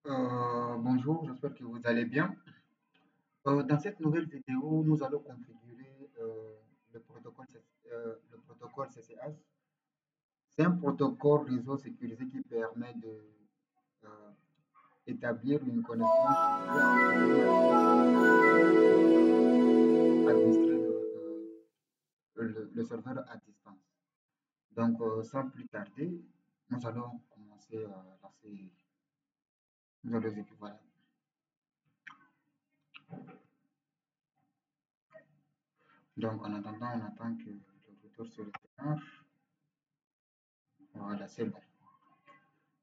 Bonjour, j'espère que vous allez bien. Dans cette nouvelle vidéo, nous allons configurer le protocole CCH. C'est un protocole réseau sécurisé qui permet de euh, établir une connexion chiffrée entre deux machines et administrer le serveur à distance. Donc, sans plus tarder, nous allons commencer la série. Nous allons voilà. Donc, en attendant, on attend que le routeur se redémarre. Voilà, c'est bon.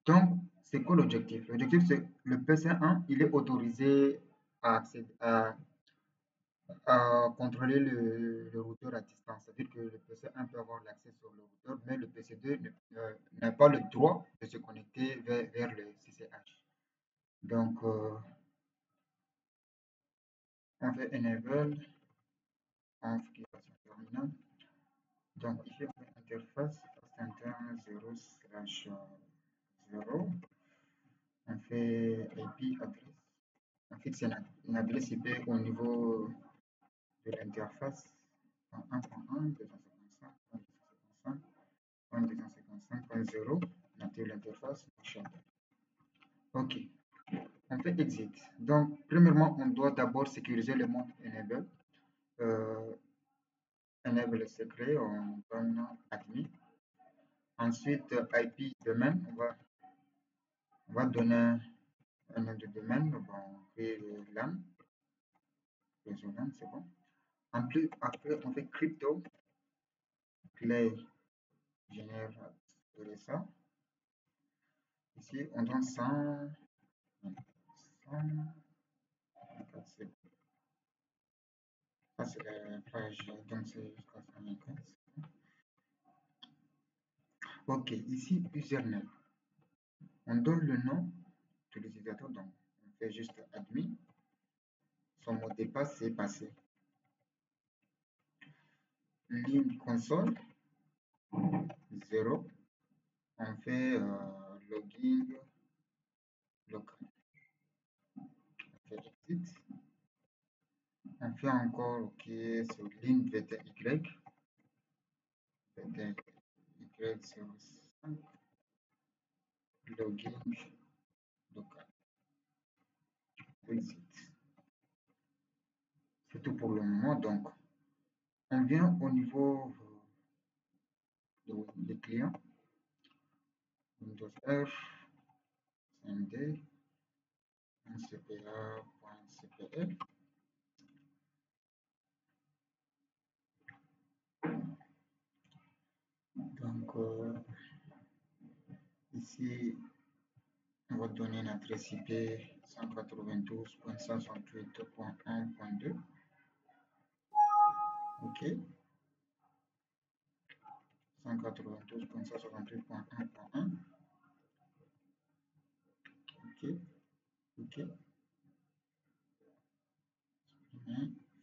Donc, c'est quoi l'objectif? L'objectif, c'est le PC1, il est autorisé à contrôler le routeur à distance. C'est-à-dire que le PC1 peut avoir l'accès sur le routeur, mais le PC2 n'a pas le droit de se connecter vers le CCH. Donc, on fait enable, configuration terminale. Donc, ici, on fait interface, poste interne 0/0. On fait IP adresse. On fixe une adresse IP au niveau de l'interface 1.1.255.255.255.0. On active l'interface. OK. On fait exit. Donc, premièrement, on doit d'abord sécuriser le mode enable. Enable secret, on donne admin. Ensuite, IP domaine, on va donner un nom de domaine. Bon, on fait LAN. Réseau LAN, c'est bon. Après, on fait crypto. Clé génère ça. Ici, on donne 100. Ça, c'est la page, donc c'est jusqu'à 124. OK, ici, username. On donne le nom de l'utilisateur, donc on fait juste admin. Son mot de passe, c'est passé. Ligne console, 0. On fait login local. On fait exit. On fait encore OK sur ligne VTY. VTY05. Login local. Exit. C'est tout pour le moment. Donc, on vient au niveau des clients. Windows R, CMD, cpa.cpl. Donc, ici, on va donner une adresse IP 192.168.1.2. OK. 192.168.1.1. OK. OK.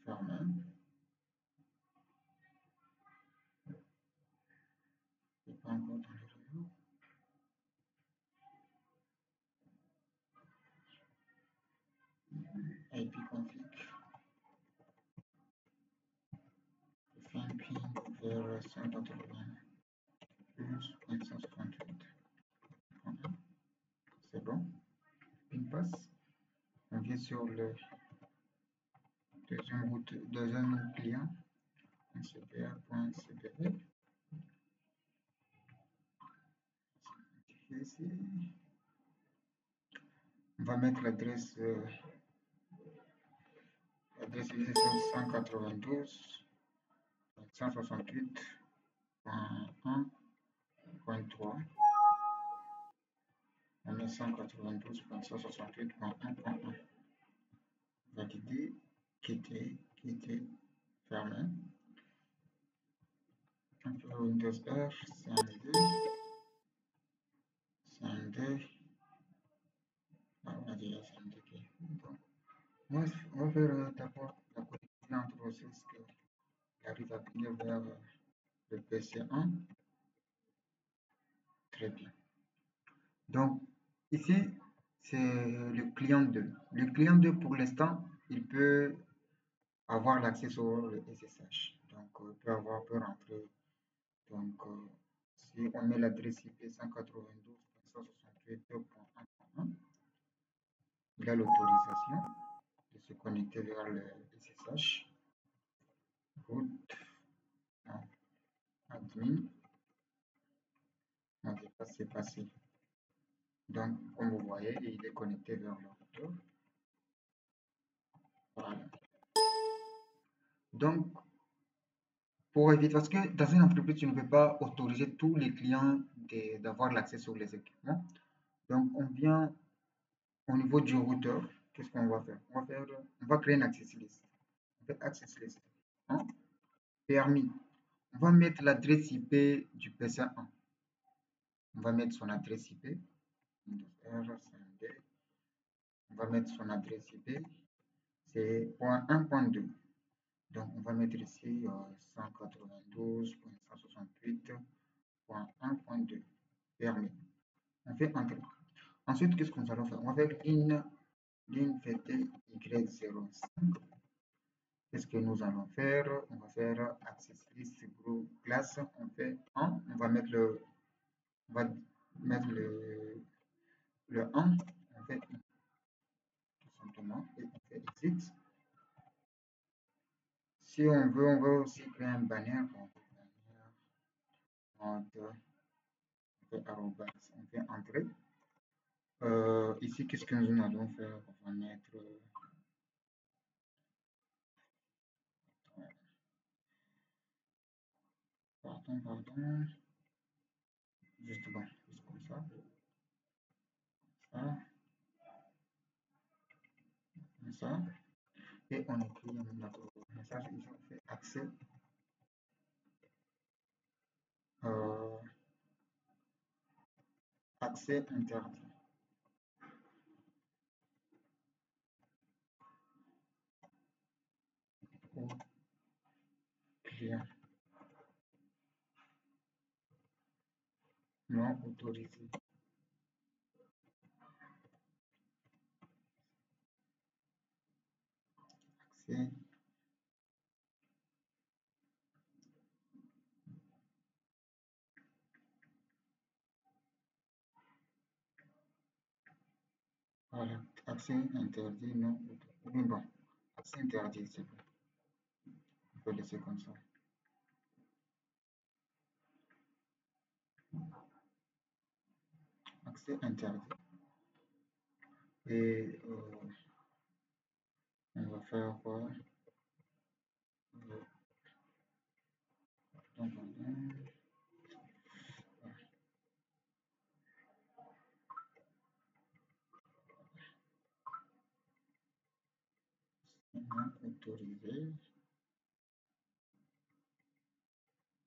Fermé. C'est pas encore dans le réseau. IP config. Fait un ping vers 192.168. C'est bon. Ping passe. On vient sur le deuxième client. cpa.cpl. Ici. On va mettre l'adresse utilisation 192.168.1.3. On met 192.168.1.1. Valider, quitter, fermer. On fait Windows R, CMD. On va dire CMD. Donc, on va faire d'abord la connexion entre ressources qui arrive à venir vers le PC1. Très bien. Donc, ici, c'est le client 2. Le client 2, pour l'instant, il peut avoir l'accès sur le SSH. Donc, peut rentrer. Donc, si on met l'adresse IP 192.168.1.1, il a l'autorisation de se connecter vers le SSH. Root, admin, on dit pas c'est passé. Donc, comme vous voyez, il est connecté vers le routeur. Voilà. Donc, pour éviter, parce que dans une entreprise, tu ne peux pas autoriser tous les clients d'avoir l'accès sur les équipements. Donc, on vient au niveau du routeur. Qu'est-ce qu'on va faire? On va créer une access list. On fait access list. Hein? Permis. On va mettre l'adresse IP du PC1. On va mettre son adresse IP. On va mettre son adresse IP. C'est .1.2. Donc, on va mettre ici 192.168.1.2. Permis. On fait Entrée. Ensuite, qu'est-ce qu'on va faire? On va faire ligne ft y05. Qu'est-ce que nous allons faire? On va faire access list group class. On fait 1. On va mettre le 1. On fait tout simplement et on fait exit. Si on veut, on va aussi créer un banner. On fait arrobas. On fait entrée. Ici, qu'est-ce que nous allons faire? On va mettre pardon. Juste bon, juste comme ça. Ça. Et on écrit notre message ici, on fait accès accès interdit au client non autorisé. Accès voilà, accès interdit non autorisé. Bon, accès interdit, c'est bon. On peut laisser comme ça. Accès interdit. Et on va faire quoi? Non autorisé.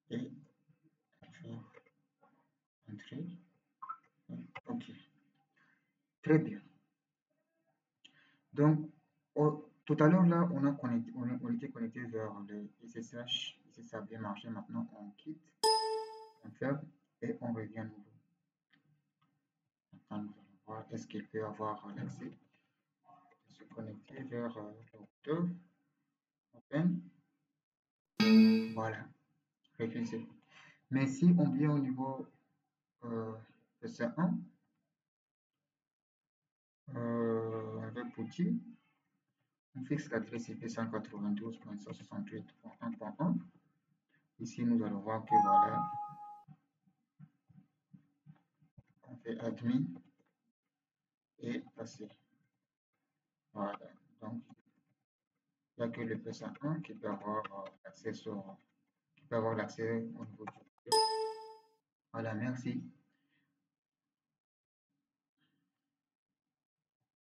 Et faire entrer. Ok, très bien. Donc, tout à l'heure, là, on était connecté vers le SSH. Ici, ça a bien marché. Maintenant, on quitte, on ferme et on revient à nouveau. Maintenant, nous allons voir est-ce qu'il peut avoir l'accès de se connecter vers le routeur. Open. Voilà, réfléchissez. Mais si on vient au niveau de C1, avec outil, on fixe l'adresse IP 192.168.1.1. Ici, nous allons voir que voilà, on fait admin et passer. Voilà, donc il n'y a que le PC1 qui peut avoir l'accès au niveau du. Voilà, merci.